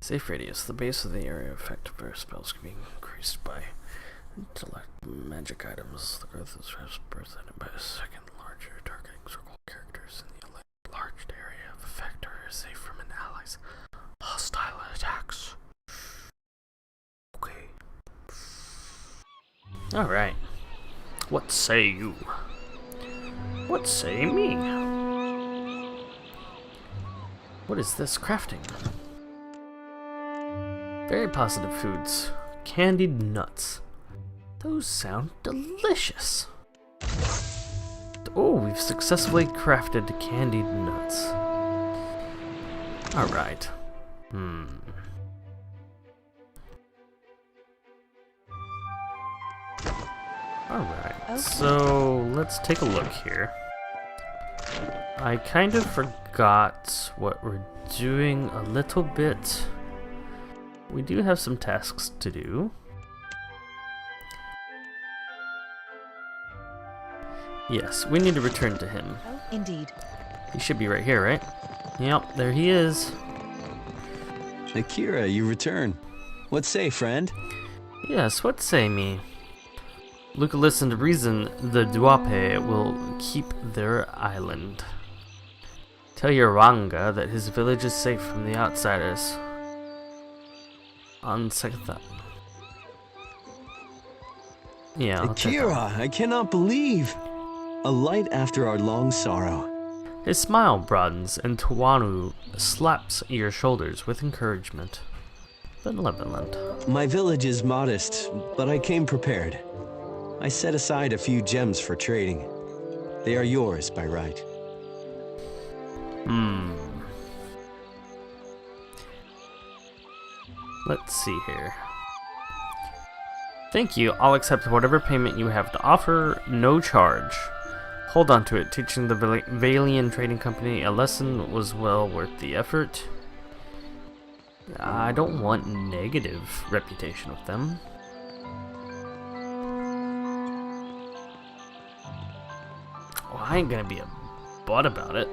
Safe radius. The base of the area effective for spells can be increased by intellect magic items. The growth is represented by a second larger targeting circle characters in the enlarged area of effect are safe from an ally's hostile attacks. Okay. Alright. What say you? What say me? What is this crafting? Very positive foods. Candied nuts. Those sound delicious. Oh, we've successfully crafted candied nuts. Alright. Alright, okay. So let's take a look here. I kind of forgot what we're doing a little bit. We do have some tasks to do. Yes, we need to return to him. Oh, indeed. He should be right here, right? Yep, there he is. Akira, you return. What say, friend? Yes, what say me? Luca listened to reason. The Duape will keep their island. Tell Yoranga that his village is safe from the outsiders. On second thought. Yeah, Akira, I cannot believe. A light after our long sorrow. His smile broadens, and Tuanu slaps your shoulders with encouragement. Benevolent. My village is modest, but I came prepared. I set aside a few gems for trading. They are yours by right. Let's see here. Thank you. I'll accept whatever payment you have to offer. No charge. Hold on to it. Teaching the Valian Trading Company a lesson was well worth the effort. I don't want negative reputation with them. Well, I ain't gonna be a butt about it.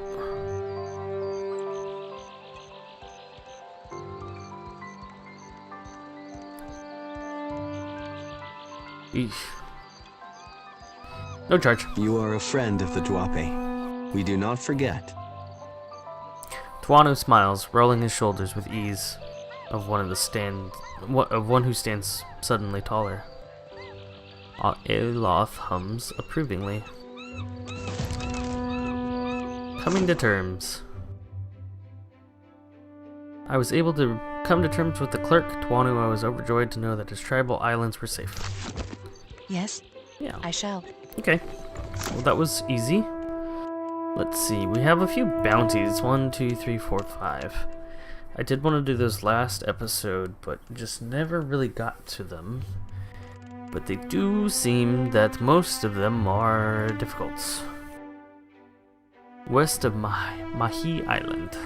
Eesh. No charge. You are a friend of the Duape. We do not forget. Tuanu smiles, rolling his shoulders with ease of one who stands suddenly taller. Aloth hums approvingly. Coming to terms. I was able to come to terms with the clerk. Tuanu, I was overjoyed to know that his tribal islands were safe. Yes? Yeah. I shall. Okay. Well, that was easy. Let's see. We have a few bounties. 1, 2, 3, 4, 5. I did want to do those last episode, but just never really got to them. But they do seem that most of them are difficult. West of Mahi Island.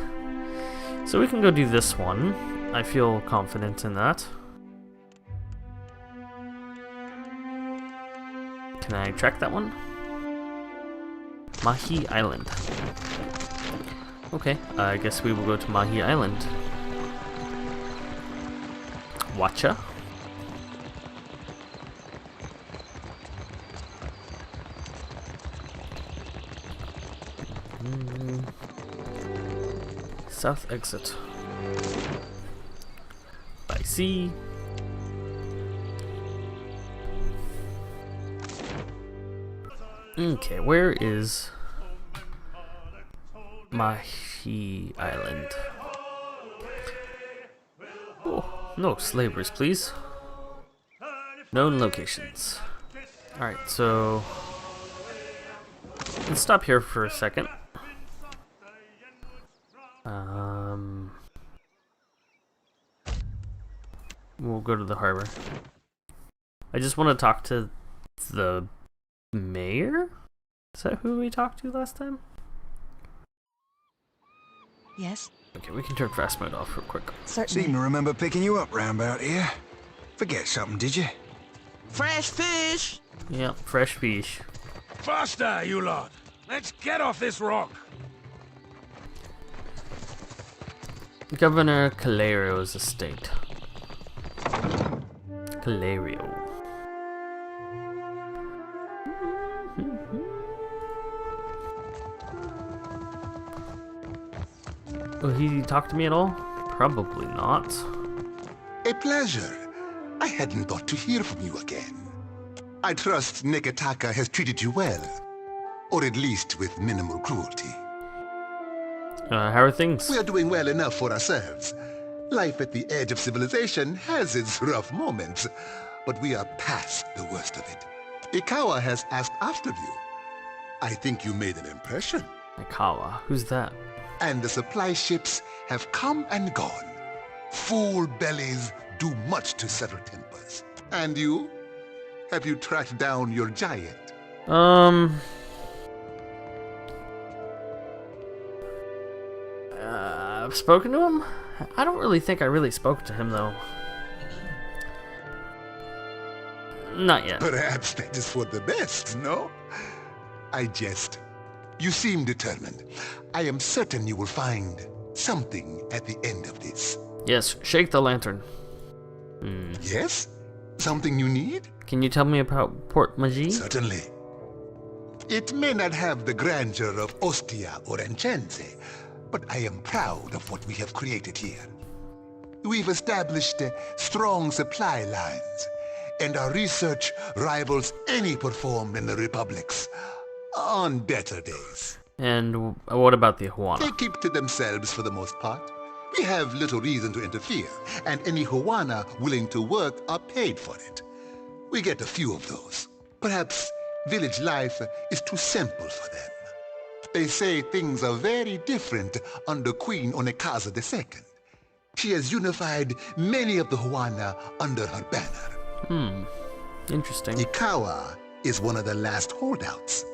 So we can go do this one. I feel confident in that. Can I track that one? Mahi Island. Okay, I guess we will go to Mahi Island. Watcha. South exit. By sea. Okay, where is Mahi Island? Oh, no slavers, please. Known locations. Alright, so let's stop here for a second. We'll go to the harbor. I just want to talk to the mayor? Is that who we talked to last time? Yes? Okay, we can turn fast mode off real quick. Certainly. Seem to remember picking you up round about here. Forget something, did you? Fresh fish! Yep, fresh fish. Faster, you lot! Let's get off this rock! Governor Calerio's estate. Calerio. Will he talk to me at all? Probably not. A pleasure. I hadn't thought to hear from you again. I trust Nekataka has treated you well. Or at least with minimal cruelty. How are things? We are doing well enough for ourselves. Life at the edge of civilization has its rough moments, but we are past the worst of it. Ikawa has asked after you. I think you made an impression. Ikawa, who's that? And the supply ships have come and gone. Full bellies do much to settle tempers. And you? Have you tracked down your giant? I've spoken to him? I don't really think I really spoke to him, though. Not yet. Perhaps that is for the best, no? I jest. You seem determined. I am certain you will find something at the end of this. Yes, shake the lantern. Yes? Something you need? Can you tell me about Port Magi? Certainly. It may not have the grandeur of Ostia or Enchense, but I am proud of what we have created here. We've established strong supply lines, and our research rivals any performed in the republics on better days. And what about the Huana? They keep to themselves for the most part. We have little reason to interfere, and any Huana willing to work are paid for it. We get a few of those. Perhaps village life is too simple for them. They say things are very different under Queen Onekaza II. She has unified many of the Huana under her banner. Interesting. Ikawa is one of the last holdouts.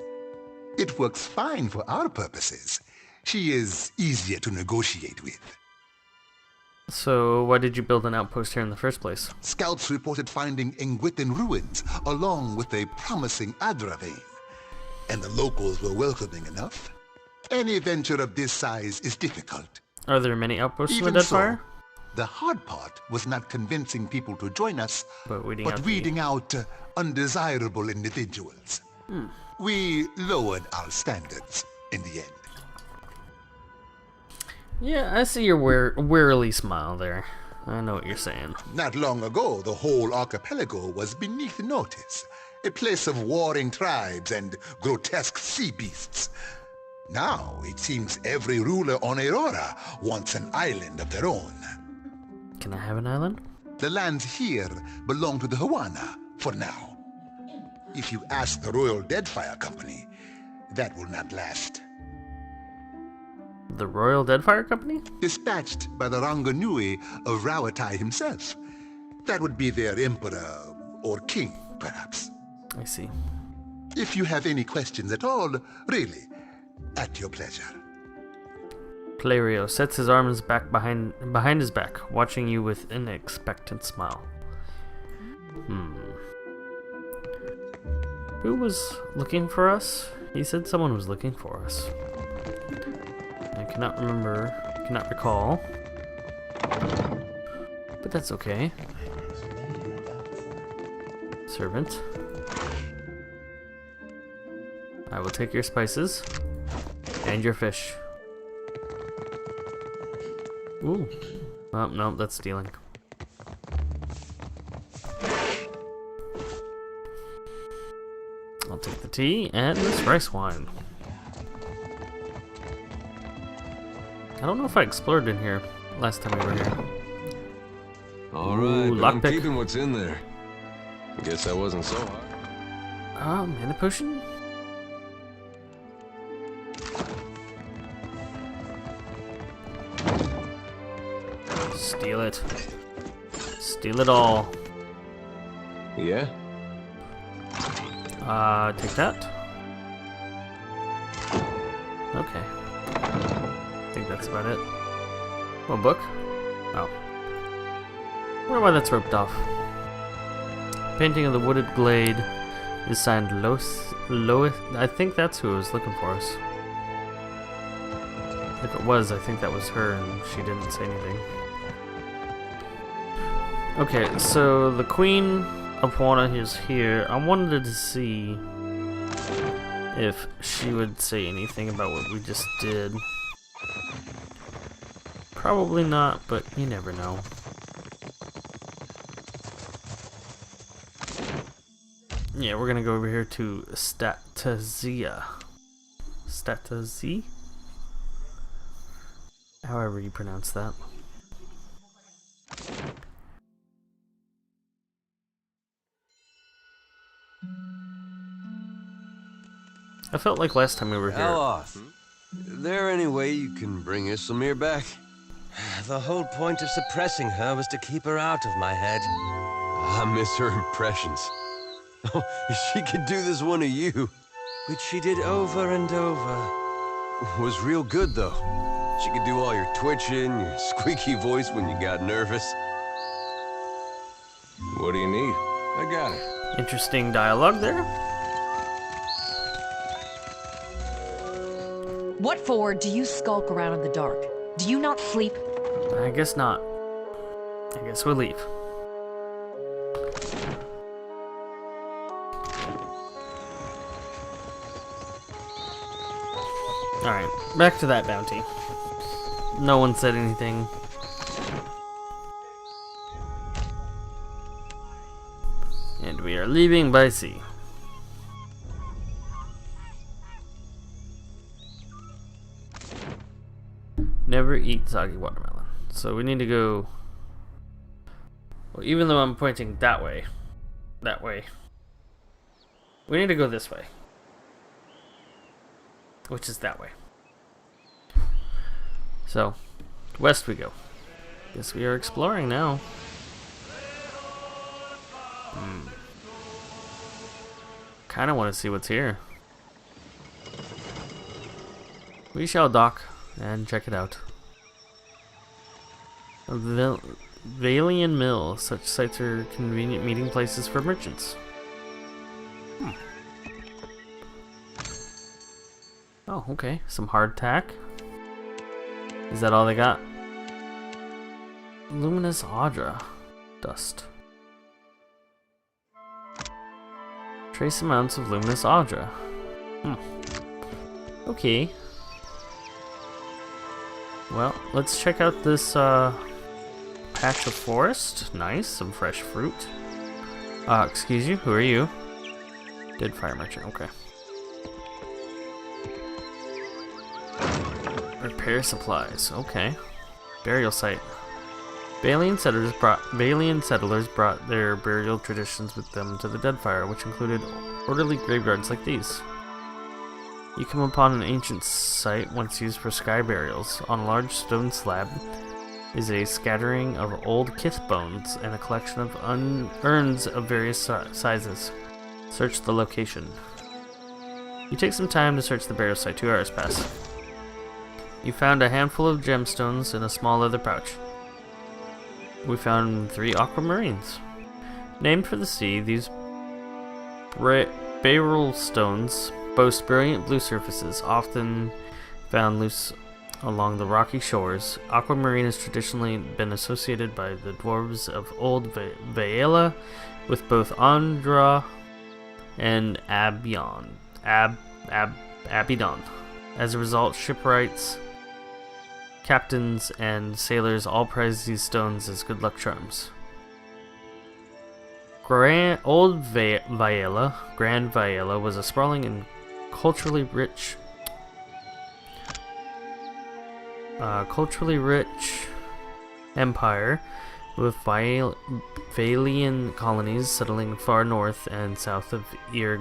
It works fine for our purposes. She is easier to negotiate with. So, why did you build an outpost here in the first place? Scouts reported finding Engwitan ruins, along with a promising Adra vein. And the locals were welcoming enough. Any venture of this size is difficult. Are there many outposts in the Even so, Deadfire? the hard part was not convincing people to join us, But but weeding out undesirable individuals. We lowered our standards in the end. Yeah, I see your wearily smile there. I know what you're saying. Not long ago, the whole archipelago was beneath notice, a place of warring tribes and grotesque sea beasts. Now, it seems every ruler on Aurora wants an island of their own. Can I have an island? The lands here belong to the Huana, for now. If you ask the Royal Deadfire Company, that will not last. The Royal Deadfire Company? Dispatched by the Ranganui of Rawatai himself. That would be their emperor, or king, perhaps. I see. If you have any questions at all, really, at your pleasure. Calerio sets his arms back behind his back, watching you with an expectant smile. Who was looking for us? He said someone was looking for us. I cannot recall. But that's okay. Servant. I will take your spices and your fish. Ooh. Oh, no, that's stealing. I'll take the tea and this rice wine. I don't know if I explored in here last time we were here. All right, but I'm lockpick. keeping what's in there. Guess that wasn't so hard. Mana potion? Steal it. Steal it all. Yeah? Take that. Okay. I think that's about it. One book? Oh. Wonder why that's roped off. Painting of the wooded glade is signed Lois. I think that's who was looking for us. If it was, I think that was her and she didn't say anything. Okay, so the Queen of Huana is here. I wanted to see if she would say anything about what we just did. Probably not, but you never know. Yeah, we're gonna go over here to Statazia. Statazia? However you pronounce that. I felt like last time we were here. Aloth, there any way you can bring Islamir back? The whole point of suppressing her was to keep her out of my head. I miss her impressions. Oh, she could do this one of you. Which she did over and over. Was real good, though. She could do all your twitching, your squeaky voice when you got nervous. What do you need? I got it. Interesting dialogue there. What for do you skulk around in the dark? Do you not sleep? I guess not. I guess we'll leave. Alright, back to that bounty. No one said anything. And we are leaving by sea. Never eat soggy watermelon. So we need to go... Well, even though I'm pointing that way, we need to go this way. Which is that way. So, west we go. Guess we are exploring now. Kinda want to see what's here. We shall dock and check it out. A Valian Mill. Such sites are convenient meeting places for merchants. Oh, okay. Some hardtack. Is that all they got? Luminous Audra. Dust. Trace amounts of Luminous Audra. Okay. Well, let's check out this patch of forest. Nice, some fresh fruit. Excuse you, who are you? Deadfire merchant, okay. Repair supplies, okay. Burial site. Balian settlers brought their burial traditions with them to the Deadfire, which included orderly graveyards like these. You come upon an ancient site once used for sky burials. On a large stone slab is a scattering of old kith bones and a collection of urns of various sizes. Search the location. You take some time to search the burial site. 2 hours pass. You found a handful of gemstones in a small leather pouch. We found 3 aquamarines. Named for the sea, these beryl stones boast brilliant blue surfaces, often found loose along the rocky shores. Aquamarine has traditionally been associated by the dwarves of Old Vaela with both Andra and Abion. Abidon. As a result, shipwrights, captains, and sailors all prize these stones as good luck charms. Grand Vaela was a sprawling and culturally rich empire with Vaelian colonies settling far north and south of Ir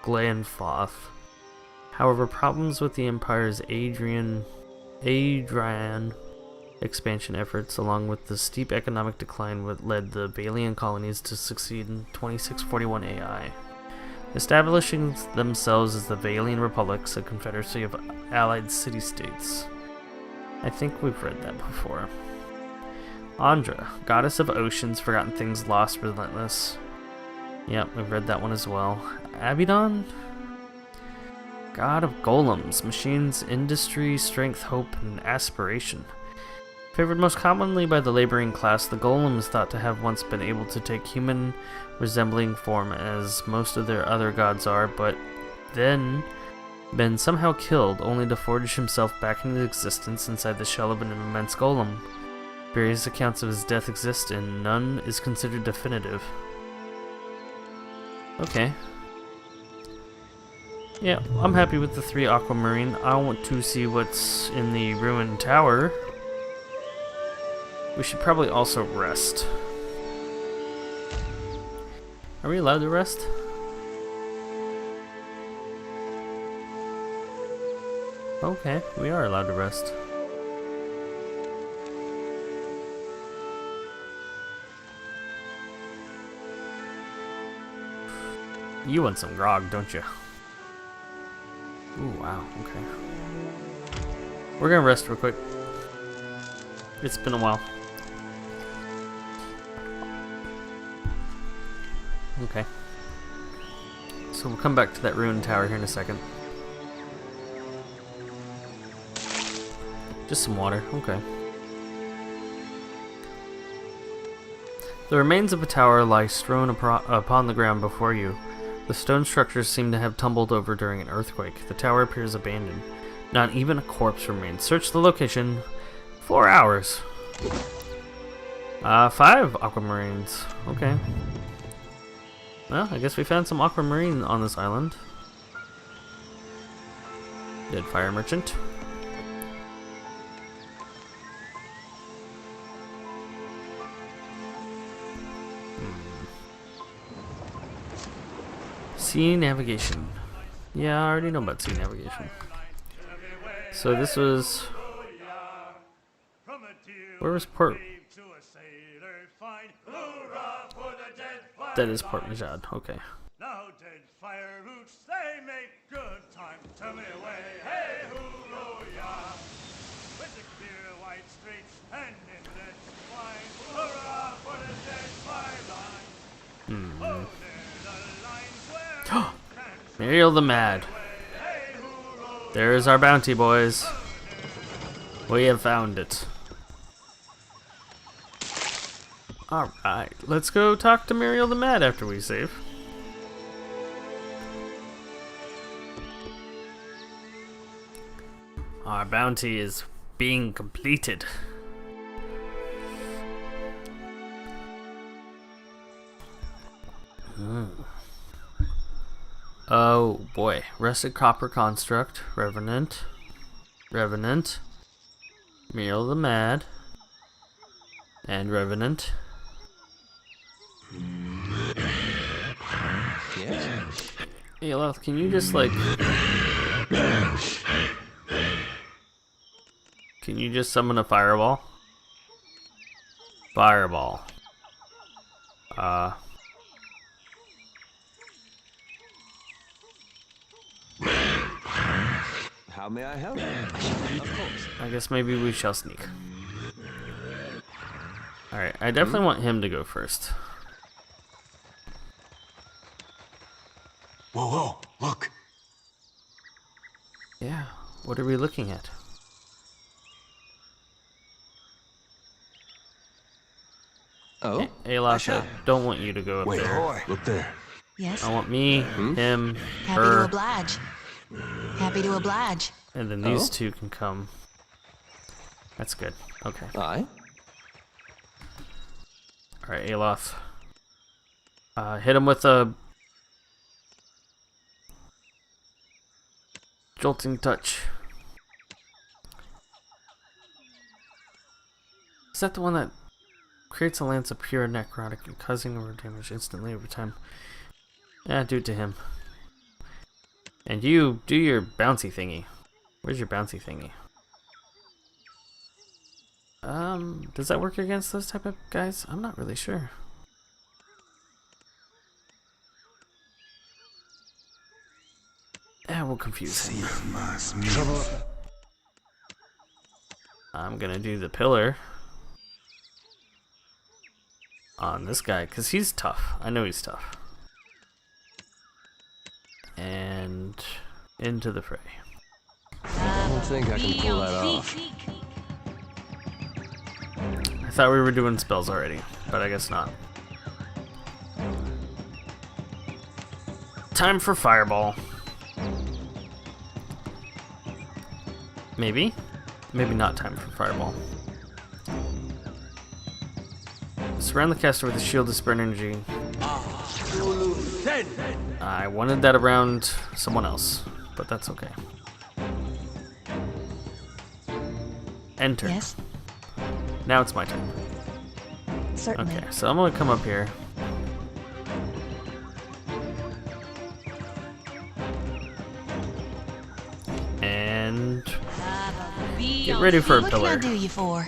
Glenfoth. However, problems with the empire's Adrian expansion efforts, along with the steep economic decline, led the Vaelian colonies to succeed in 2641 AI, establishing themselves as the Vaelian Republics, a confederacy of allied city-states. I think we've read that before. Andra, goddess of oceans, forgotten things, lost, relentless. Yep, we've read that one as well. Abidon? God of golems, machines, industry, strength, hope, and aspiration. Favored most commonly by the laboring class, the golem is thought to have once been able to take human resembling form as most of their other gods are, but then been somehow killed, only to forge himself back into existence inside the shell of an immense golem. Various accounts of his death exist, and none is considered definitive. Okay. Yeah, I'm happy with the 3 aquamarine. I want to see what's in the ruined tower. We should probably also rest. Are we allowed to rest? Okay, we are allowed to rest. You want some grog, don't you? Ooh, wow, okay. We're gonna rest real quick. It's been a while. Okay. So we'll come back to that ruined tower here in a second. Just some water, okay. The remains of a tower lie strewn upon the ground before you. The stone structures seem to have tumbled over during an earthquake. The tower appears abandoned. Not even a corpse remains. Search the location. 4 hours. 5 aquamarines. Okay. Well, I guess we found some aquamarine on this island. Deadfire merchant. Sea navigation. Yeah, I already know about sea navigation. So this was... Where was Port... That is Port Majad, okay. Now Deadfire roots, they make good time. Tell me away, hey hoo-roh-yah. With the clear white streets and inlets wide. Hurrah for the Deadfire line. Oh, they're the lines where Muriel the Mad. There is our bounty, boys. We have found it. Alright, let's go talk to Muriel the Mad after we save. Our bounty is being completed. Oh boy. Rusted copper construct. Revenant. Muriel the Mad. And Revenant. Yes? Hey, Lilith, can you just like... Can you just summon a fireball? Fireball. How may I help? Of course. I guess maybe we shall sneak. Alright, I definitely want him to go first. Whoa, whoa, look. Yeah, what are we looking at? Oh? Hey, Alosh, I don't want you to go up there. Look there. Yes. I want me, him, Happy to her, oblige. Happy to oblige. and then these two can come. That's good. Okay. Aye? Alright, Aloth. Hit him with a... Jolting touch. Is that the one that creates a lance of pure necrotic and causing over damage instantly over time? Yeah, do it to him. And you, do your bouncy thingy. Where's your bouncy thingy? Does that work against those type of guys? I'm not really sure. Yeah, we'll confuse him. I'm gonna do the pillar on this guy, because he's tough. I know he's tough. And into the fray. I don't think I can pull that off. I thought we were doing spells already, but I guess not. Time for Fireball. Maybe? Maybe not time for Fireball. Surround the caster with a shield to spread energy. I wanted that around someone else, but that's okay. Enter. Yes, Now it's my turn. certainly. Okay, so I'm gonna come up here. And get ready for a What can I pillar. do you for?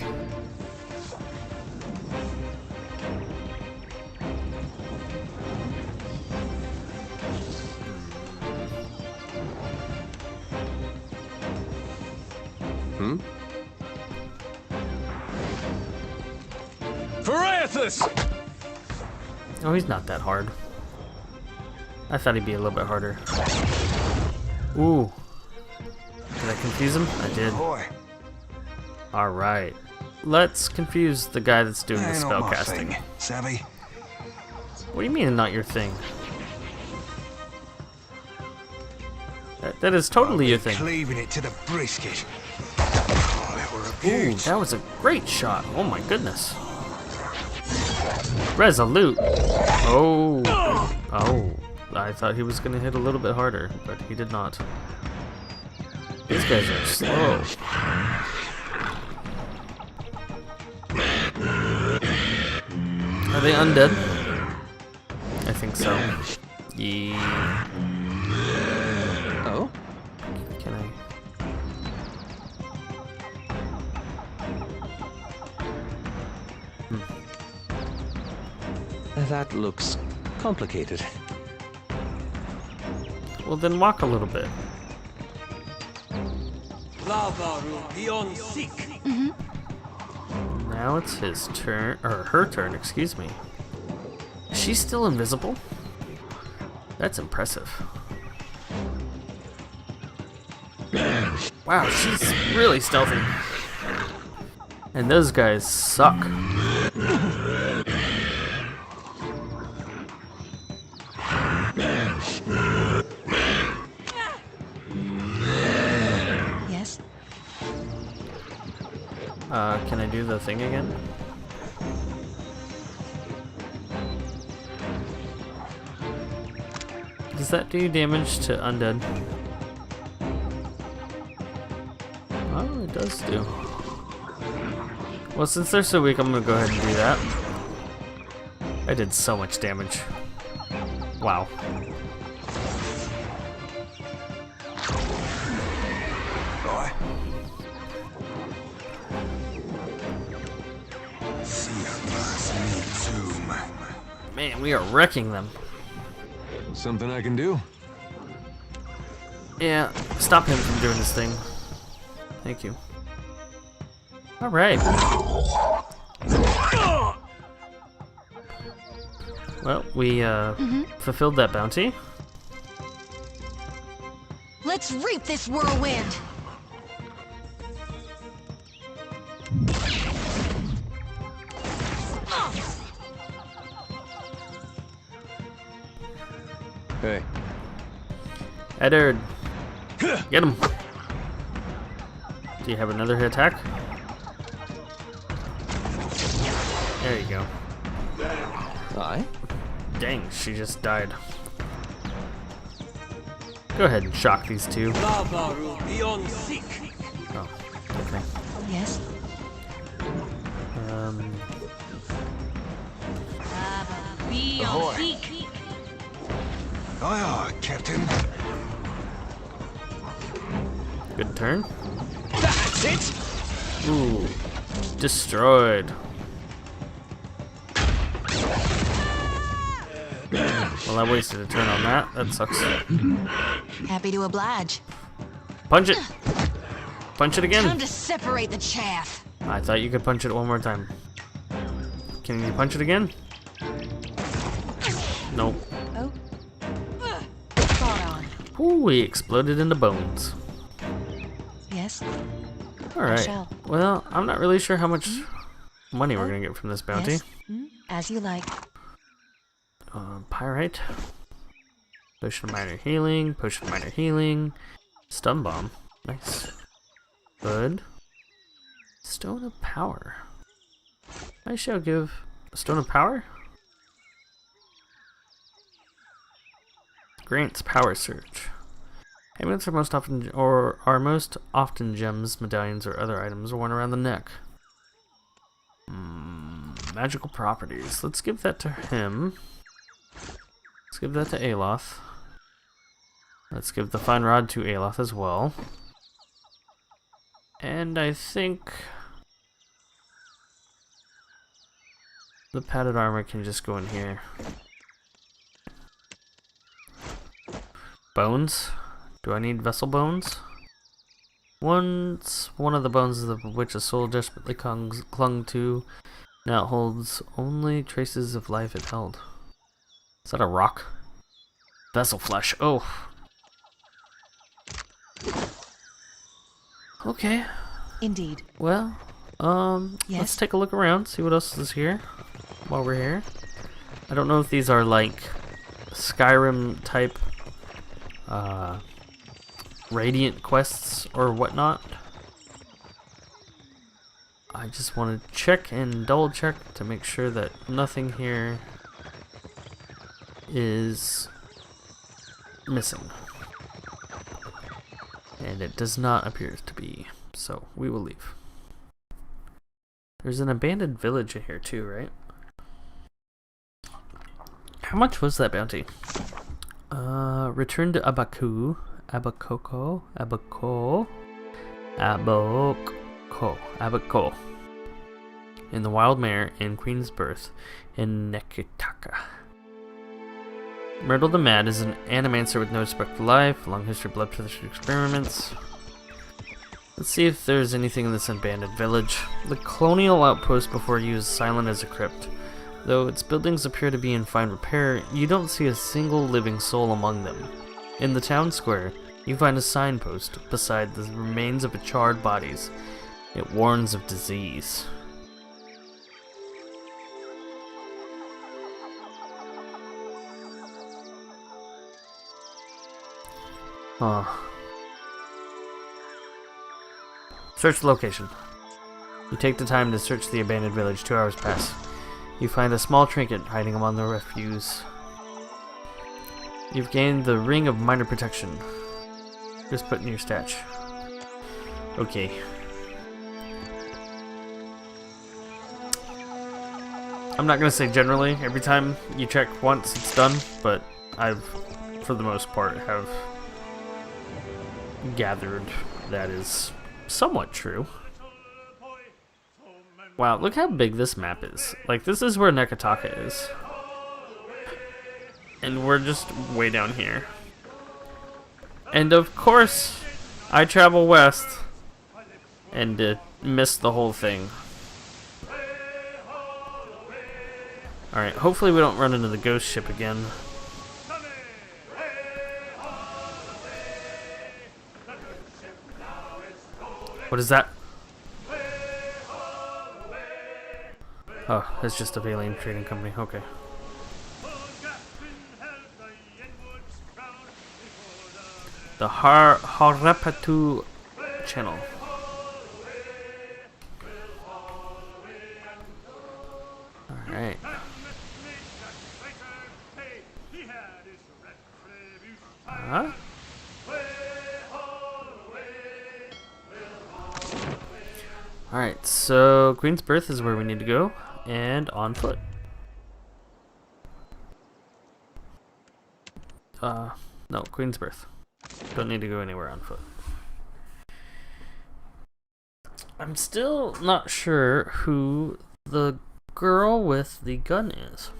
Oh, he's not that hard. I thought he'd be a little bit harder. Ooh. Did I confuse him? I did. Alright. Let's confuse the guy that's doing the spell casting. Savvy? What do you mean, not your thing? That is totally your thing. Cleaving it to the brisket. Oh, that were a Ooh, beaut. that was a great shot. Oh my goodness. Resolute. Oh. Oh. I thought he was going to hit a little bit harder, but he did not. These guys are slow. Are they undead? I think so. Yeah. Oh? Can I? That looks complicated. Well, then walk a little bit. Now it's his turn, or her turn, excuse me. Is she still invisible? That's impressive. Wow, she's really stealthy. And those guys suck. Yes. Can I do the thing again? Does that do damage to undead? Oh, it does do. Well, since they're so weak, I'm gonna go ahead and do that. I did so much damage. Wow. Right. See a mercy tomb. Man, we are wrecking them. Something I can do? Yeah, stop him from doing this thing. Thank you. Alright. Well, we fulfilled that bounty. Let's reap this whirlwind. Hey. Eddard. Get him. Do you have another attack? There you go. Aye? Dang, she just died. Go ahead and shock these two. Oh, okay. Yes. Ahoy. Aye, aye, Captain. Good turn. That's it! Ooh. Destroyed. Well, I wasted a turn on that. That sucks. Happy to oblige. Punch it! Punch it again! Time to separate the chaff. I thought you could punch it one more time. Can you punch it again? Nope. Oh. Spot on. Ooh, he exploded into bones. Yes? Alright. shall. Well, I'm not really sure how much money we're gonna get from this bounty. Yes? As you like. Pyrite. Potion of minor healing. Potion of minor healing. Stun bomb. Nice. Good. Stone of power. I shall give a stone of power. Grants power surge. Amulets are most often gems, medallions, or other items worn around the neck. Magical properties. Let's give that to him. Let's give that to Aloth. Let's give the fine rod to Aloth as well. And I think the padded armor can just go in here. Bones. Do I need vessel bones? Once one of the bones of which a soul desperately clung to, now it holds only traces of life it held. Is that a rock? Vessel flesh. Oh. Okay. Indeed. Well, Yes? let's take a look around, see what else is here while we're here. I don't know if these are like Skyrim type Radiant quests or whatnot. I just want to check and double check to make sure that nothing here is missing. And it does not appear to be, so we will leave. There's an abandoned village in here too, right? How much was that bounty? Return to Abako, in the Wild Mare in Queen's Birth in Nekitaka. Myrtle the Mad is an animancer with no respect for life, long history of bloodthirsty experiments. Let's see if there's anything in this abandoned village. The colonial outpost before you is silent as a crypt. Though its buildings appear to be in fine repair, you don't see a single living soul among them. In the town square, you find a signpost beside the remains of charred bodies. It warns of disease. Search the location. You take the time to search the abandoned village. 2 hours pass. You find a small trinket hiding among the refuse. You've gained the Ring of Minor Protection. Just put in your stash. Okay. I'm not gonna say generally every time you check once it's done, but I've, for the most part, have gathered that is somewhat true. Wow, look how big this map is. Like, this is where Nekitaka is. And we're just way down here. And of course, I travel west and miss the whole thing. Alright, hopefully we don't run into the ghost ship again. What is that? Oh, it's just a alien trading company. Okay. The Harapatu channel. Alright. Huh? Alright, so Queen's Birth is where we need to go, and on foot. No, Queen's Birth. Don't need to go anywhere on foot. I'm still not sure who the girl with the gun is.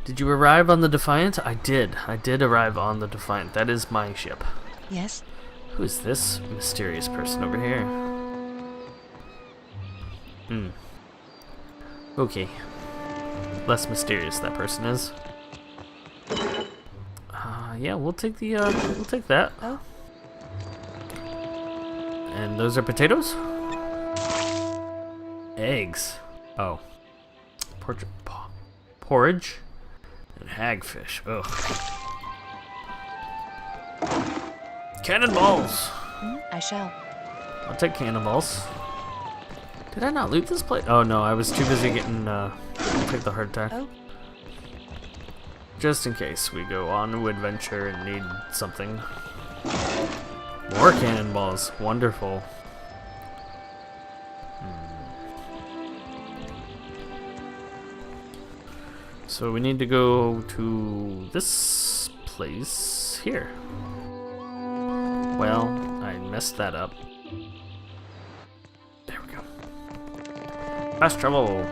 Did you arrive on the Defiant? I did. I did arrive on the Defiant. That is my ship. Yes? Who is this mysterious person over here? Okay. Less mysterious that person is. Yeah, we'll take the we'll take that. Oh. And those are potatoes? Eggs. Oh. Porridge and hagfish. Ugh. Cannonballs. I shall. I'll take cannonballs. Did I not loot this place? Oh no, I was too busy getting take the heart attack. Oh. Just in case we go on an adventure and need something. More cannonballs. Wonderful. So we need to go to this place here. Well, I messed that up. There we go. Fast travel.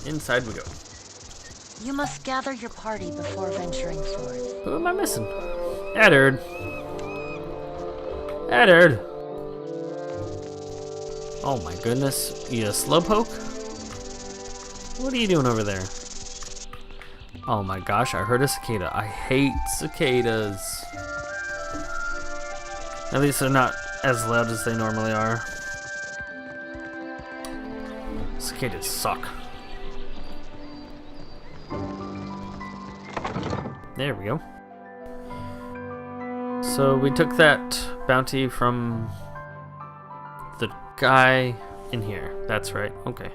Inside we go. You must gather your party before venturing forth. Who am I missing? Eddard. Eddard. Oh my goodness. You a slowpoke? What are you doing over there? Oh my gosh, I heard a cicada. I hate cicadas. At least they're not as loud as they normally are. Cicadas suck. There we go. So we took that bounty from the guy in here. That's right. Okay.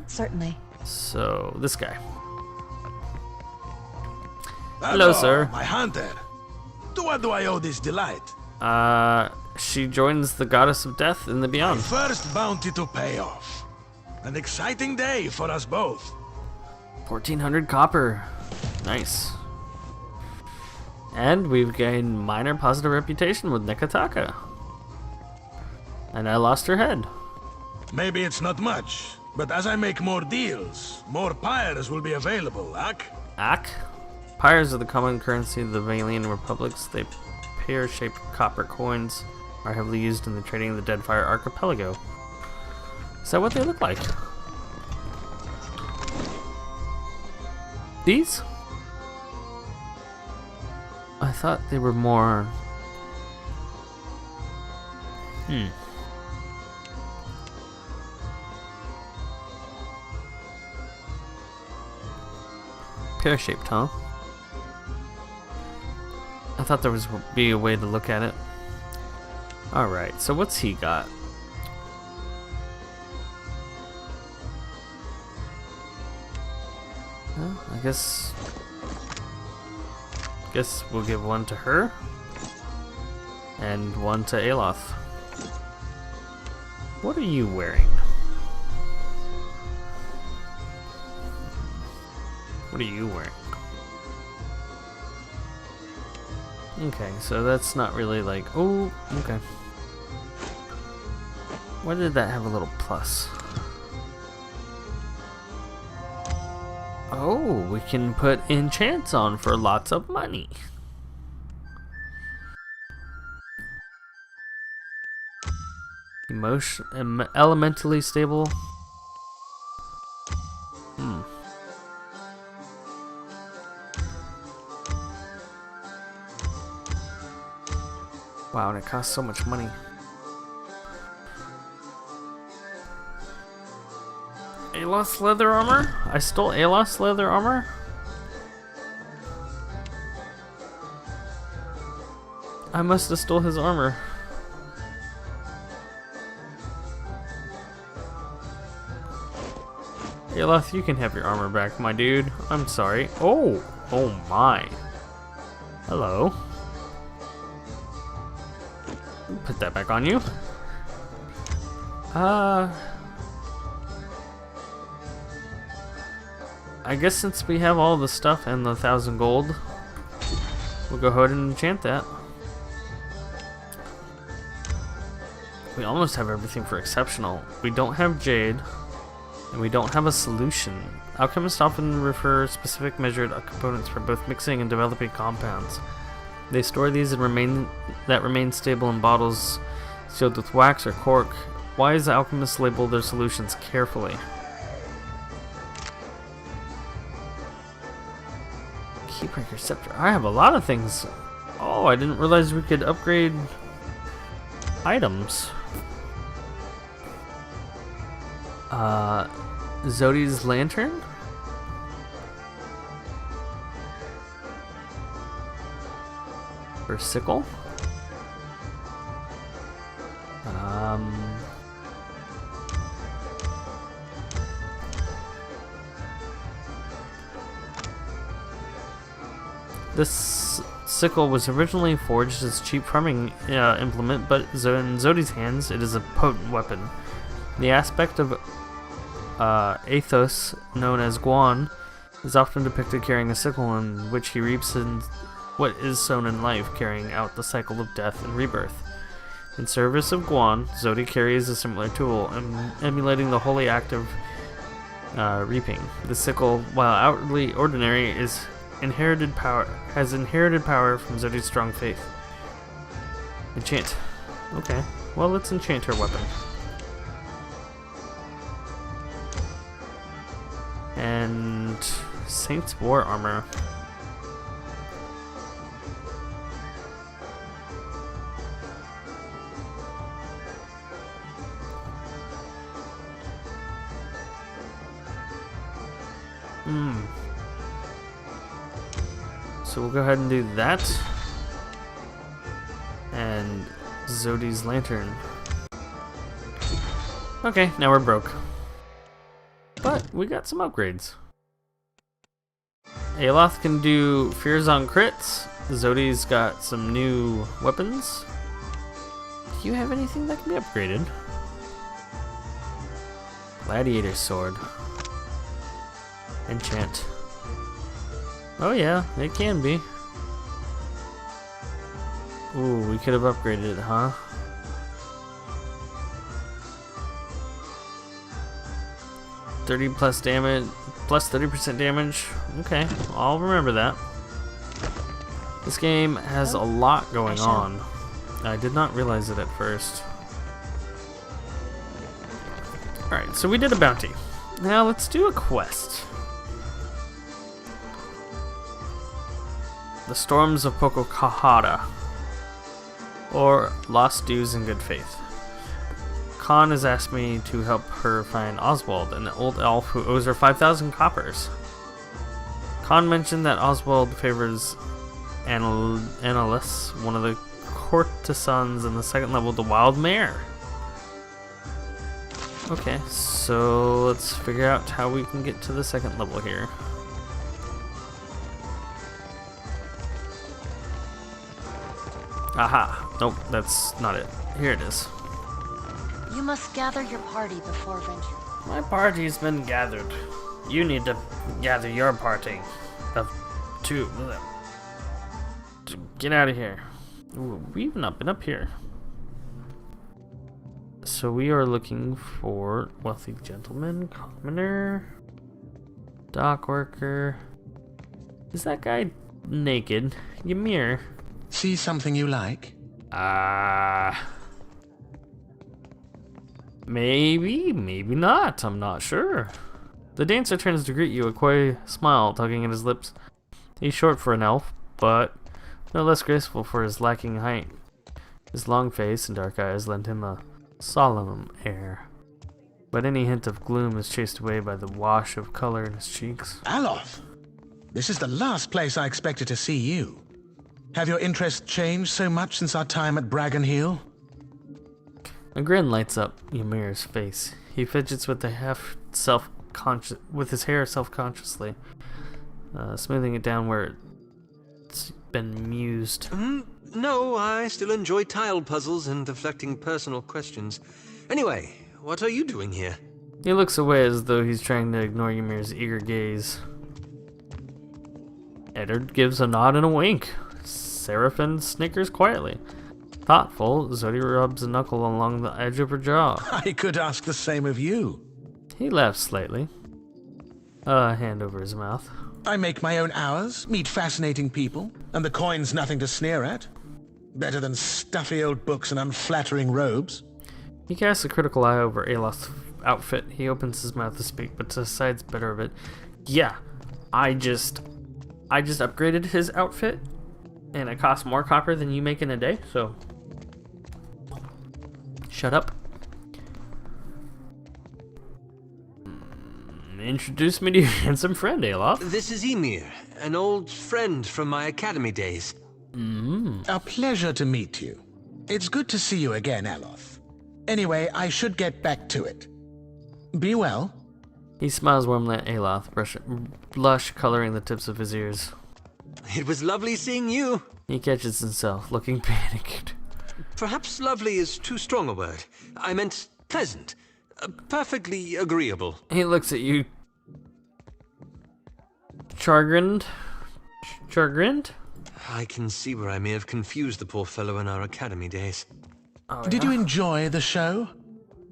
Certainly. So this guy. Hello, sir. My hunter. To what do I owe this delight? She joins the goddess of death in the beyond. First bounty to pay off. An exciting day for us both. 1400 copper. Nice. And we've gained minor positive reputation with Nekataka. And I lost her head. Maybe it's not much, but as I make more deals, more pyres will be available, Ak? Ak? Pyres are the common currency of the Valian republics. They pear-shaped copper coins are heavily used in the trading of the Deadfire archipelago. Is that what they look like? These? I thought they were more... Pear-shaped, huh? I thought there was be a way to look at it. Alright, so what's he got? Well, I guess we'll give one to her and one to Aloth. What are you wearing? What are you wearing? Okay, so that's not really like... Oh, okay. Why did that have a little plus? Oh, we can put enchants on for lots of money. Elementally stable. Wow, and it costs so much money. Aloth's leather armor? I stole Aloth's leather armor? I must have stole his armor. Aloth, you can have your armor back, my dude. I'm sorry. Oh my. Hello. Put that back on you. I guess since we have all the stuff and the 1,000 gold, we'll go ahead and enchant that. We almost have everything for exceptional. We don't have jade, and we don't have a solution. Alchemists often refer specific measured components for both mixing and developing compounds. They store these and remain stable in bottles sealed with wax or cork. Wise alchemists label their solutions carefully. Keybreaker scepter. I have a lot of things. Oh, I didn't realize we could upgrade items. Zodi's lantern? Or sickle? This sickle was originally forged as a cheap farming implement, but in Zodi's hands, it is a potent weapon. The aspect of Athos, known as Guan, is often depicted carrying a sickle in which he reaps in what is sown in life, carrying out the cycle of death and rebirth. In service of Guan, Zodi carries a similar tool, emulating the holy act of reaping. The sickle, while outwardly ordinary, has inherited power from Zodi's strong faith. Enchant. Okay, well, let's enchant her weapon. And Saint's War Armor. So we'll go ahead and do that. And Zodi's lantern. Okay, now we're broke. But we got some upgrades. Aloth can do fears on crits. Zodi's got some new weapons. Do you have anything that can be upgraded? Gladiator sword. Enchant. Oh yeah, it can be. Ooh, we could have upgraded it, huh? +30 damage, plus 30% damage. Okay, I'll remember that. This game has a lot going on. I did not realize it at first. Alright, so we did a bounty. Now let's do a quest. The Storms of Pocahontas, or Lost Dues in Good Faith. Khan has asked me to help her find Oswald, an old elf who owes her 5,000 coppers. Khan mentioned that Oswald favors Annalise, one of the courtesans in the second level of the Wild Mare. Okay, so let's figure out how we can get to the second level here. Aha! Nope, that's not it. Here it is. You must gather your party before venturing. My party's been gathered. You need to gather your party of two. Get out of here. Ooh, we've not been up here. So we are looking for wealthy gentleman, commoner, dock worker. Is that guy naked? Ymir. See something you like? Maybe, maybe not. I'm not sure. The dancer turns to greet you, a coy smile tugging at his lips. He's short for an elf, but no less graceful for his lacking height. His long face and dark eyes lend him a solemn air, but any hint of gloom is chased away by the wash of color in his cheeks. Aloth, this is the last place I expected to see you. Have your interests changed so much since our time at Bragon Hill? A grin lights up Ymir's face. He fidgets with his hair self-consciously, smoothing it down where it's been mused. No, I still enjoy tile puzzles and deflecting personal questions. Anyway, what are you doing here? He looks away as though he's trying to ignore Ymir's eager gaze. Eddard gives a nod and a wink. Seraphim snickers quietly. Thoughtful, Zodi rubs a knuckle along the edge of her jaw. I could ask the same of you. He laughs slightly. A hand over his mouth. I make my own hours, meet fascinating people, and the coin's nothing to sneer at. Better than stuffy old books and unflattering robes. He casts a critical eye over Aloth's outfit. He opens his mouth to speak, but decides better of it. Yeah, I just upgraded his outfit, and it costs more copper than you make in a day, so shut up. Introduce me to your handsome friend, Aloth. This is Ymir, an old friend from my academy days. A pleasure to meet you. It's good to see you again, Aloth. Anyway, I should get back to it. Be well. He smiles warmly at Aloth, blush coloring the tips of his ears. It was lovely seeing you. He catches himself, looking panicked. Perhaps lovely is too strong a word. I meant pleasant. Perfectly agreeable. He looks at you. Chagrined? Chagrined? I can see where I may have confused the poor fellow in our academy days. Oh, Did yeah? you enjoy the show?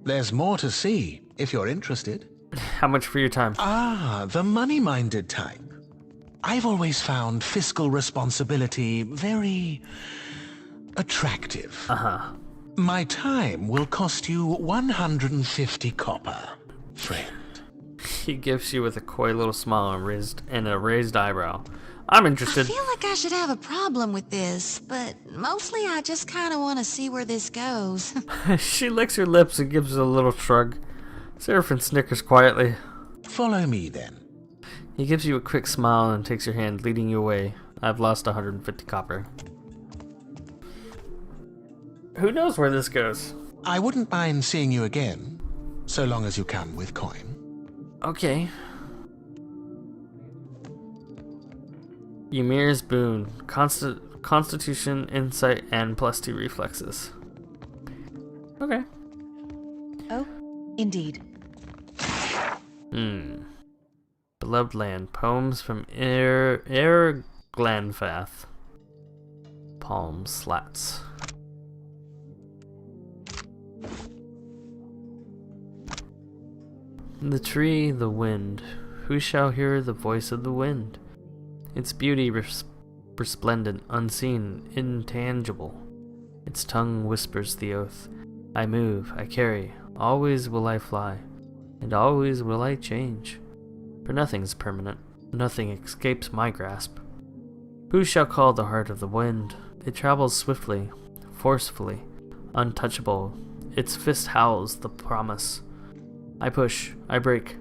There's more to see, if you're interested. How much for your time? Ah, the money-minded type. I've always found fiscal responsibility very attractive. Uh-huh. My time will cost you 150 copper, friend. He gives you with a coy little smile and a raised eyebrow. I'm interested. I feel like I should have a problem with this, but mostly I just kind of want to see where this goes. She licks her lips and gives a little shrug. Seraphim snickers quietly. Follow me, then. He gives you a quick smile and takes your hand, leading you away. I've lost 150 copper. Who knows where this goes? I wouldn't mind seeing you again, so long as you come with coin. Okay. Ymir's boon. Constitution, insight, and +2 reflexes. Okay. Oh, indeed. Beloved Land. Poems from Glanfath. Palm slats. The tree, the wind. Who shall hear the voice of the wind? Its beauty resplendent, unseen, intangible. Its tongue whispers the oath. I move, I carry, always will I fly, and always will I change. For nothing's permanent, nothing escapes my grasp. Who shall call the heart of the wind? It travels swiftly, forcefully, untouchable. Its fist howls the promise. I push, I break.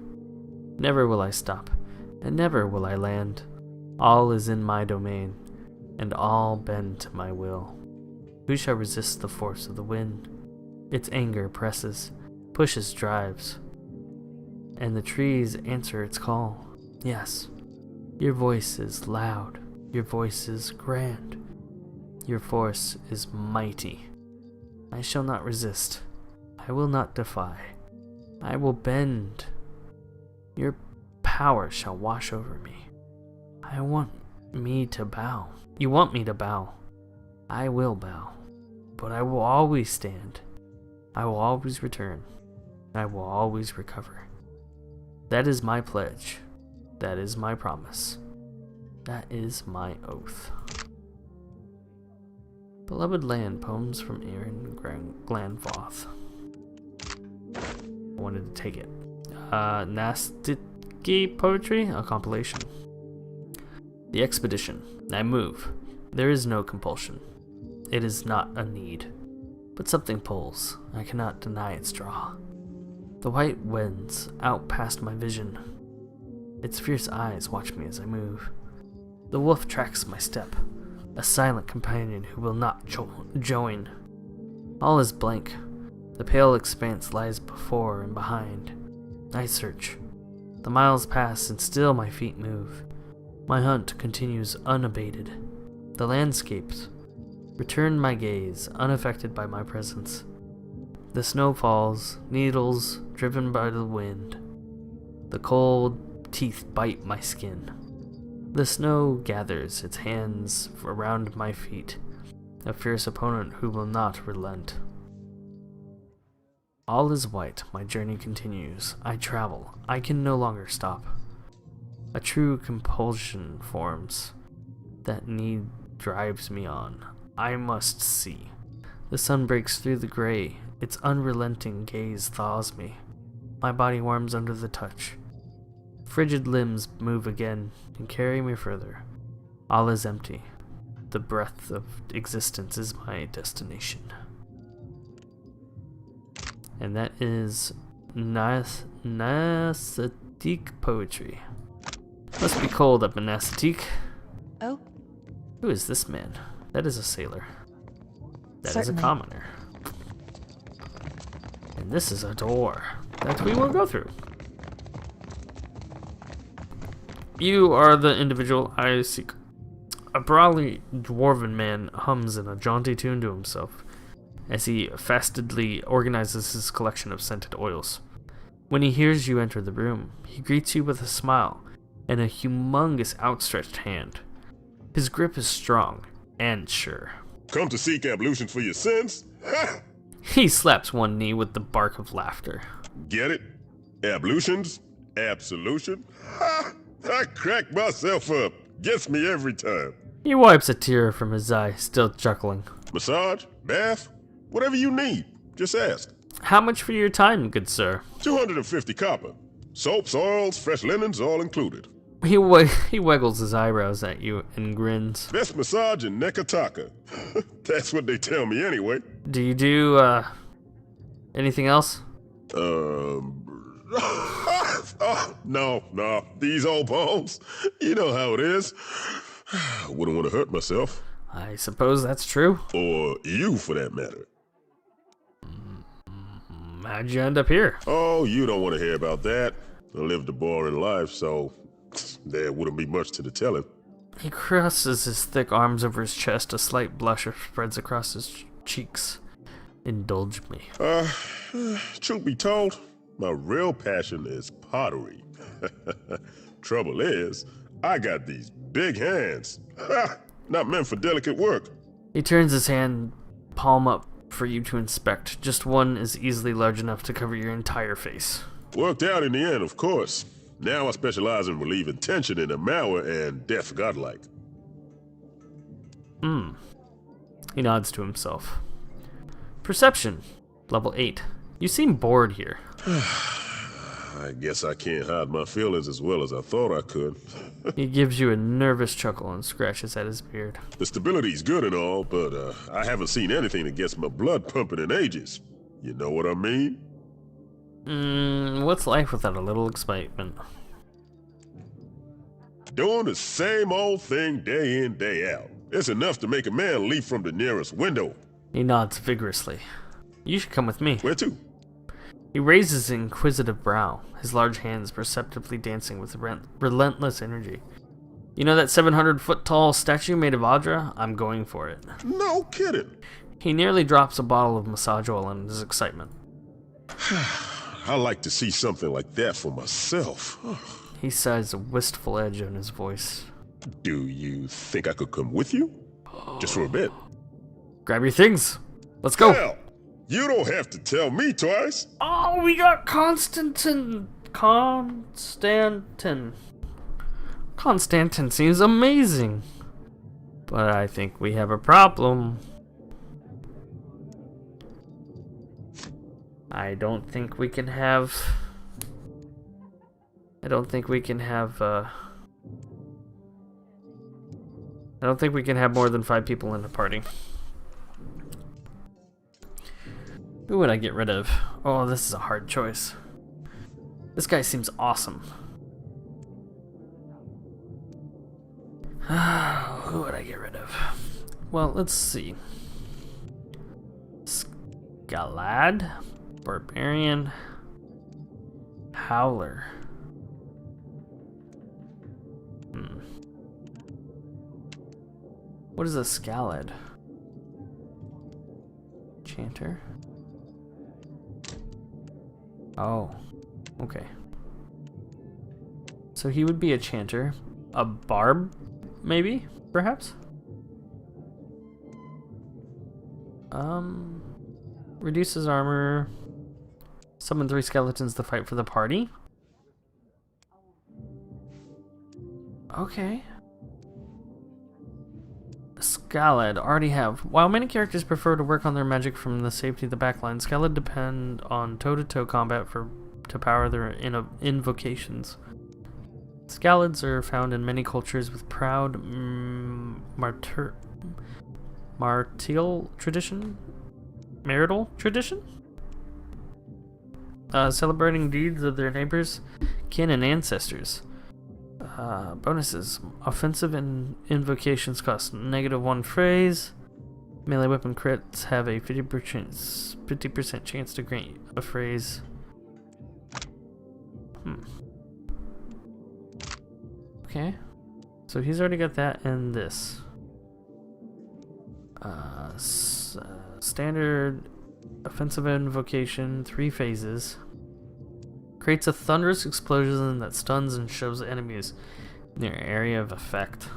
Never will I stop, and never will I land. All is in my domain, and all bend to my will. Who shall resist the force of the wind? Its anger presses, pushes, drives, and the trees answer its call. Yes, your voice is loud, your voice is grand, your force is mighty. I shall not resist, I will not defy, I will bend. Your power shall wash over me. I want me to bow. You want me to bow. I will bow. But I will always stand. I will always return. I will always recover. That is my pledge. That is my promise. That is my oath. Beloved Land. Poems from Aaron Glanvoth. I wanted to take it. Nastiki Poetry, a compilation. The Expedition. I move. There is no compulsion. It is not a need. But something pulls. I cannot deny its draw. The white wends out past my vision. Its fierce eyes watch me as I move. The wolf tracks my step. A silent companion who will not join. All is blank. The pale expanse lies before and behind. I search. The miles pass and still my feet move. My hunt continues unabated. The landscapes return my gaze, unaffected by my presence. The snow falls, needles driven by the wind. The cold teeth bite my skin. The snow gathers its hands around my feet, a fierce opponent who will not relent. All is white, my journey continues. I travel, I can no longer stop. A true compulsion forms. That need drives me on. I must see. The sun breaks through the gray. Its unrelenting gaze thaws me. My body warms under the touch. Frigid limbs move again and carry me further. All is empty. The breath of existence is my destination. And that is Nassatique poetry. Must be cold up in Nassatique. Oh? Who is this man? That is a sailor. That Certainly. is a commoner. And this is a door that we will go through. You are the individual I seek. A brawly dwarven man hums in a jaunty tune to himself as he fastidly organizes his collection of scented oils. When he hears you enter the room, he greets you with a smile and a humongous outstretched hand. His grip is strong and sure. Come to seek ablutions for your sins? Ha! He slaps one knee with the bark of laughter. Get it? Ablutions? Absolution? Ha! I crack myself up. Gets me every time. He wipes a tear from his eye, still chuckling. Massage? Bath? Whatever you need. Just ask. How much for your time, good sir? 250 copper. Soaps, oils, fresh linens, all included. He waggles his eyebrows at you and grins. Best massage in Nekataka. That's what they tell me anyway. Do you do, anything else? Oh, no. These old bones. You know how it is. I wouldn't want to hurt myself. I suppose that's true. Or you, for that matter. How'd you end up here? Oh, you don't want to hear about that. I lived a boring life, so there wouldn't be much to the telling. He crosses his thick arms over his chest. A slight blush spreads across his cheeks. Indulge me. Truth be told, my real passion is pottery. Trouble is, I got these big hands. Not meant for delicate work. He turns his hand palm up for you to inspect. Just one is easily large enough to cover your entire face. Worked out in the end, of course. Now I specialize in relieving tension in the Maua and death godlike. He nods to himself. Perception, level 8. You seem bored here. I guess I can't hide my feelings as well as I thought I could. He gives you a nervous chuckle and scratches at his beard. The stability's good and all, but I haven't seen anything that gets my blood pumping in ages. You know what I mean? What's life without a little excitement? Doing the same old thing day in, day out. It's enough to make a man leap from the nearest window. He nods vigorously. You should come with me. Where to? He raises an inquisitive brow, his large hands perceptibly dancing with relentless energy. You know that 700-foot-tall statue made of Audra? I'm going for it. No kidding. He nearly drops a bottle of massage oil in his excitement. I like to see something like that for myself. He sighs, a wistful edge on his voice. Do you think I could come with you? Just for a bit. Grab your things. Let's go. Hell, you don't have to tell me twice. Oh, we got Constantine. Constantine seems amazing. But I think we have a problem. I don't think we can have more than 5 people in the party. Who would I get rid of? Oh, this is a hard choice. This guy seems awesome. Who would I get rid of? Well, let's see. Scalad, Barbarian, Howler. What is a Scalad? Chanter? Oh, okay. So he would be a chanter. A barb, maybe? Perhaps? Reduces armor. Summon 3 skeletons to fight for the party. Okay. Scalad, already have. While many characters prefer to work on their magic from the safety of the backline, Scalad depend on toe-to-toe combat to power their invocations. Scalads are found in many cultures with proud marital tradition, celebrating deeds of their neighbors, kin, and ancestors. Bonuses. Offensive invocations cost -1 phrase. Melee weapon crits have a 50% chance to grant a phrase. Okay. So he's already got that and this. Standard offensive invocation, 3 phases. Creates a thunderous explosion that stuns and shoves enemies in their area of effect.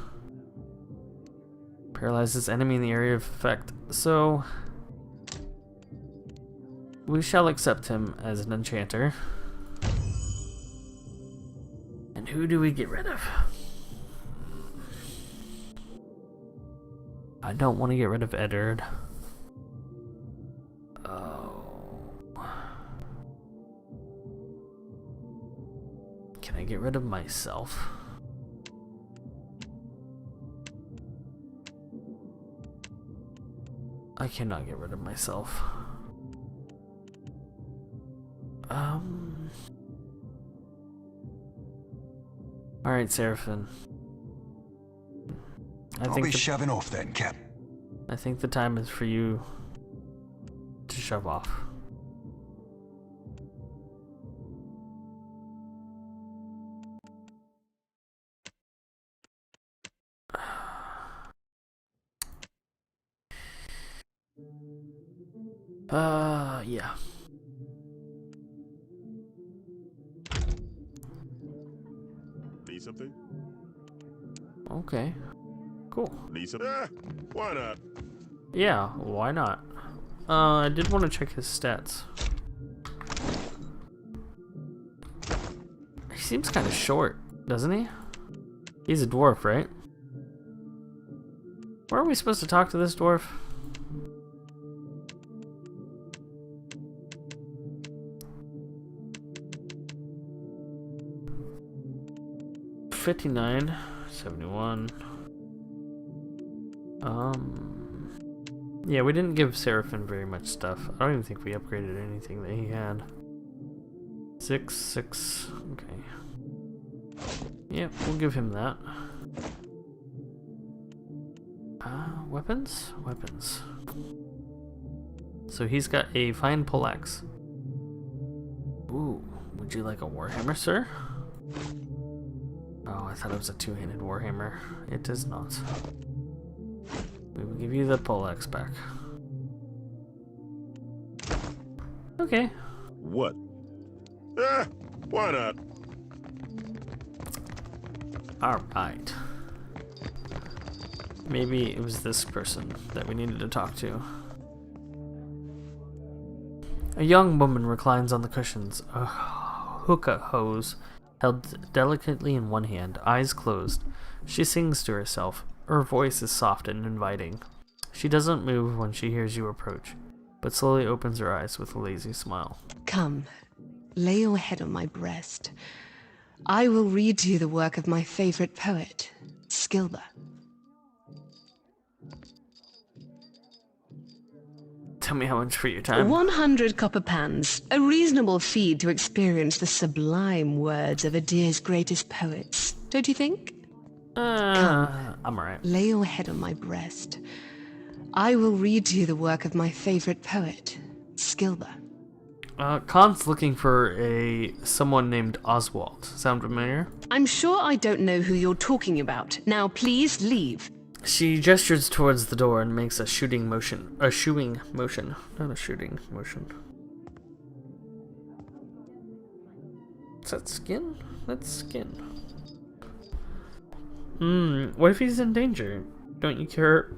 Paralyzes enemy in the area of effect. So we shall accept him as an enchanter. And who do we get rid of? I don't want to get rid of Eddard. Can I get rid of myself? I cannot get rid of myself. Alright, Seraphim. I'll be shoving off then, Cap. I think the time is for you to shove off. Yeah. Need something? Okay. Cool. Need something? Why not? Yeah, why not? I did want to check his stats. He seems kind of short, doesn't he? He's a dwarf, right? Where are we supposed to talk to this dwarf? $59, 71. Yeah, we didn't give Seraphim very much stuff. I don't even think we upgraded anything that he had. 6. Okay. Yep, we'll give him that. Weapons? Weapons. So he's got a fine poleaxe. Ooh, would you like a warhammer, sir? Oh, I thought it was a 2-handed warhammer. It is not. We will give you the poleaxe back. Okay. What? Why not? Alright. Maybe it was this person that we needed to talk to. A young woman reclines on the cushions, a hookah hose held delicately in one hand, eyes closed. She sings to herself. Her voice is soft and inviting. She doesn't move when she hears you approach, but slowly opens her eyes with a lazy smile. Come, lay your head on my breast. I will read to you the work of my favorite poet, Skilber. Tell me how much for your time. 100 copper pans, a reasonable fee to experience the sublime words of Adir's greatest poets, don't you think? Come, I'm alright. Lay your head on my breast. I will read to you the work of my favorite poet, Skilber. Khan's looking for someone named Oswald. Sound familiar? I'm sure I don't know who you're talking about. Now please leave. She gestures towards the door and makes a shooing motion. A shooing motion. Not a shooting motion. Is that skin? That's skin. What if he's in danger? Don't you care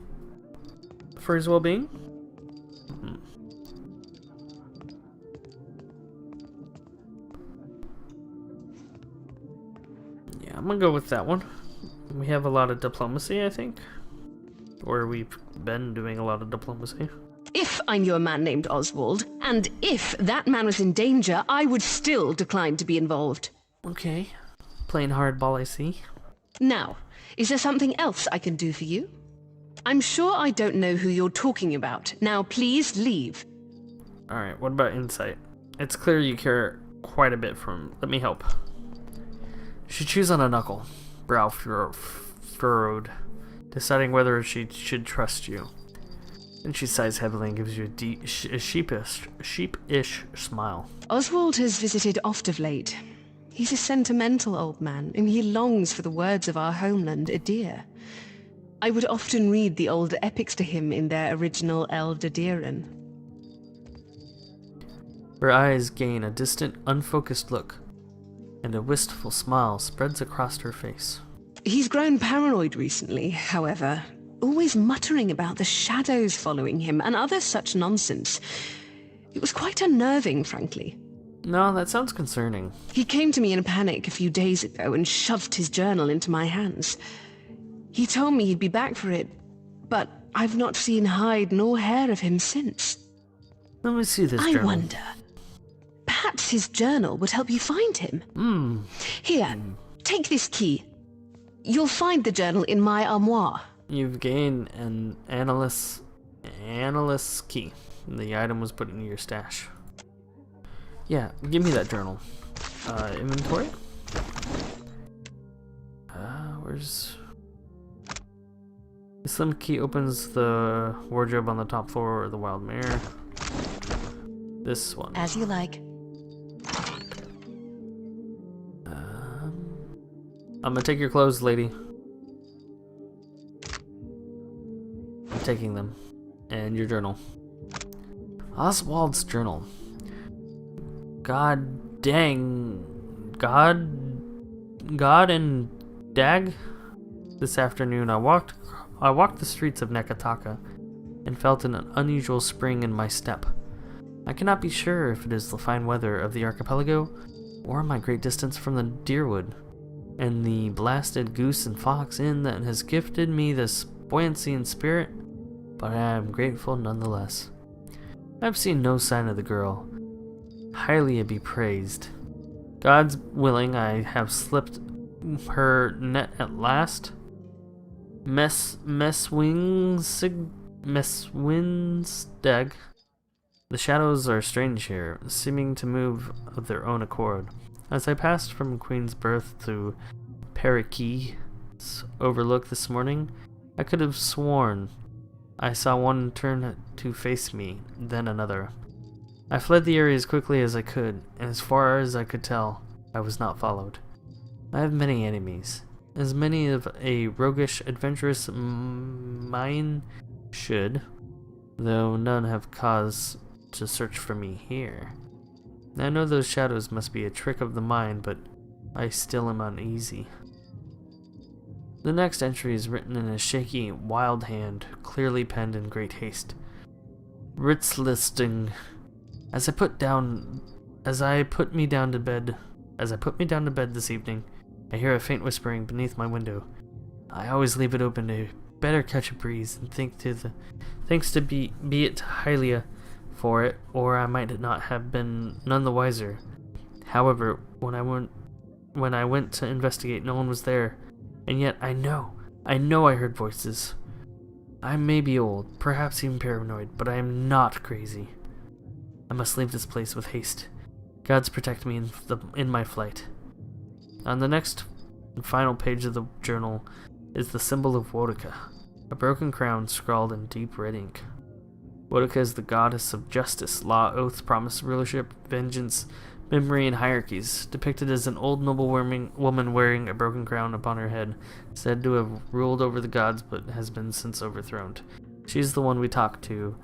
for his well-being? Yeah, I'm gonna go with that one. We have a lot of diplomacy, I think. Or we've been doing a lot of diplomacy. If I knew a man named Oswald, and if that man was in danger, I would still decline to be involved. Okay. Playing hardball, I see. Now, is there something else I can do for you? I'm sure I don't know who you're talking about. Now, please leave. Alright, what about insight? It's clear you care quite a bit from... Let me help. She chews on a knuckle, brow furrowed, deciding whether she should trust you. Then she sighs heavily and gives you a sheepish smile. Oswald has visited oft of late. He's a sentimental old man, and he longs for the words of our homeland, Adir. I would often read the old epics to him in their original Eldadiran. Her eyes gain a distant, unfocused look, and a wistful smile spreads across her face. He's grown paranoid recently, however, always muttering about the shadows following him and other such nonsense. It was quite unnerving, frankly. No, that sounds concerning. He came to me in a panic a few days ago and shoved his journal into my hands. He told me he'd be back for it, but I've not seen hide nor hair of him since. Let me see this journal. I wonder. Perhaps his journal would help you find him. Here, take this key. You'll find the journal in my armoire. You've gained an analyst's key. The item was put into your stash. Yeah, give me that journal. Inventory? Where's... The slim key opens the wardrobe on the top floor of the Wild Mare. This one. As you like. I'm gonna take your clothes, lady. I'm taking them. And your journal. Oswald's journal. God dang. God and Dag? This afternoon I walked the streets of Nekataka and felt an unusual spring in my step. I cannot be sure if it is the fine weather of the archipelago or my great distance from the Deerwood and the blasted goose and fox inn that has gifted me this buoyancy and spirit, but I am grateful nonetheless. I have seen no sign of the girl. Highly be praised. God's willing, I have slipped her net at last. Messwinsdag. The shadows are strange here, seeming to move of their own accord. As I passed from Queen's Berth to Parakeet's Overlook this morning, I could have sworn I saw one turn to face me, then another. I fled the area as quickly as I could, and as far as I could tell, I was not followed. I have many enemies, as many of a roguish, adventurous mind should, though none have cause to search for me here. I know those shadows must be a trick of the mind, but I still am uneasy. The next entry is written in a shaky, wild hand, clearly penned in great haste. Ritzlisting. As I put me down to bed this evening, I hear a faint whispering beneath my window. I always leave it open to better catch a breeze, and thanks to be it to Hylia for it, or I might not have been none the wiser. However, when I went to investigate, no one was there, and yet I know I heard voices. I may be old, perhaps even paranoid, but I am not crazy. I must leave this place with haste. Gods protect me in my flight. On the next and final page of the journal is the symbol of Wotica, a broken crown scrawled in deep red ink. Wotica is the goddess of justice, law, oaths, promise, rulership, vengeance, memory, and hierarchies, depicted as an old noble woman wearing a broken crown upon her head, said to have ruled over the gods but has been since overthrown. She's the one we talked to,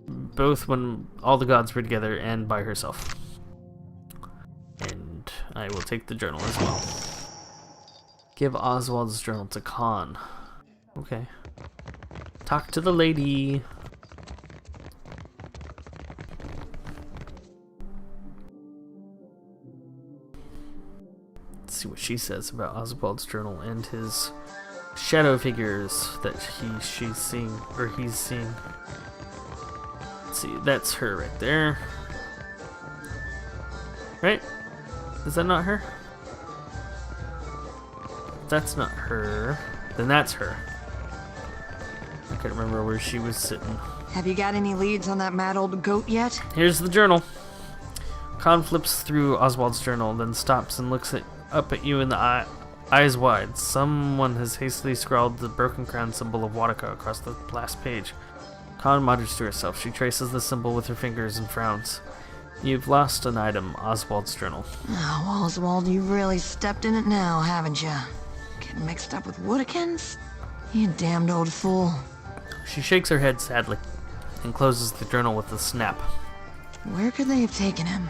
both when all the gods were together and by herself. And I will take the journal as well. Give Oswald's journal to Khan. Okay. Talk to the lady. Let's see what she says about Oswald's journal and his shadow figures that she's seeing, or he's seeing. Let's see, that's her right there. Right? Is that not her? If that's not her, then that's her. I can't remember where she was sitting. Have you got any leads on that mad old goat yet? Here's the journal. Khan flips through Oswald's journal, then stops and looks up at you in the eye, eyes wide. Someone has hastily scrawled the broken crown symbol of Wataka across the last page. Khan mutters to herself. She traces the symbol with her fingers and frowns. You've lost an item, Oswald's journal. Oh, Oswald, you really stepped in it now, haven't you? Getting mixed up with Woodikins? You damned old fool. She shakes her head sadly and closes the journal with a snap. Where could they have taken him?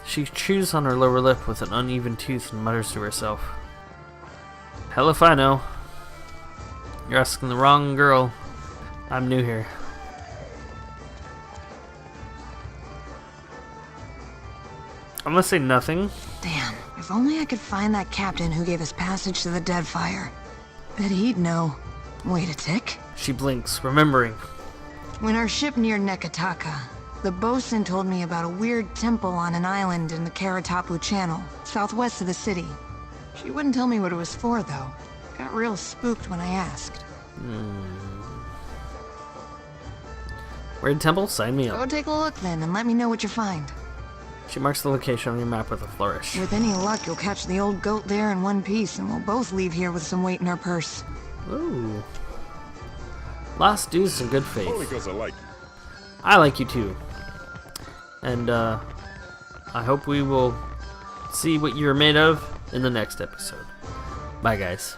She chews on her lower lip with an uneven tooth and mutters to herself. Hell if I know. You're asking the wrong girl. I'm new here. I'm gonna say nothing. Damn, if only I could find that captain who gave us passage to the Deadfire. Bet he'd know. Wait a tick. She blinks, remembering. When our ship neared Nekataka, the bosun told me about a weird temple on an island in the Karatapu Channel, southwest of the city. She wouldn't tell me what it was for, though. Got real spooked when I asked. Weird temple? Sign me up. Go take a look then, and let me know what you find. She marks the location on your map with a flourish. With any luck, you'll catch the old goat there in one piece, and we'll both leave here with some weight in our purse. Ooh. Lost dues some good faith. Only because I like you. I like you too. And I hope we will see what you're made of in the next episode. Bye guys.